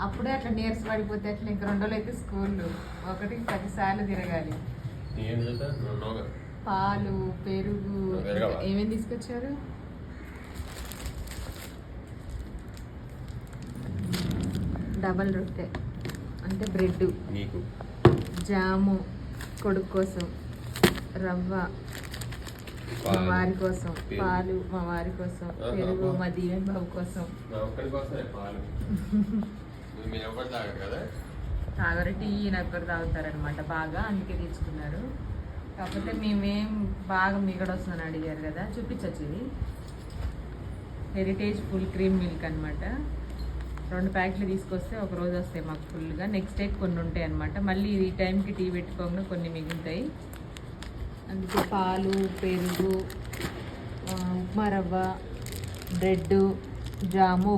అప్పుడే అట్లా నీరస పడిపోతే అట్లా ఇంక 2 రోజులు అయితే స్కూల్ ఒకటికి 10 సార్లు తిరగాలి. పాలు, పెరుగు ఏమేమి తీసుకొచ్చారు? డబల్ రొట్టె అంటే బ్రెడ్, జాము కొడుకు కోసం, రవ్వ మా వారి కోసం, పాలు మా వారి కోసం, పెరుగు మా దీవెన్ బాబు కోసం. తాగరు, టీ నక్కరు తాగుతారనమాట బాగా, అందుకే తీసుకున్నారు. కాకపోతే మేమేం బాగా మిగడ వస్తుందని అడిగారు కదా, చూపించచ్చు. ఇది హెరిటేజ్ ఫుల్ క్రీమ్ మిల్క్ అనమాట. 2 ప్యాకెట్లు తీసుకొస్తే ఒక రోజు వస్తాయి మాకు ఫుల్గా. నెక్స్ట్ డే కొన్ని ఉంటాయి అనమాట. మళ్ళీ ఈ టైంకి టీ పెట్టుకోకుండా కొన్ని మిగులుతాయి. అందుకే పాలు, పెరుగు, ఉప్మా రవ్వ, బ్రెడ్, జాము,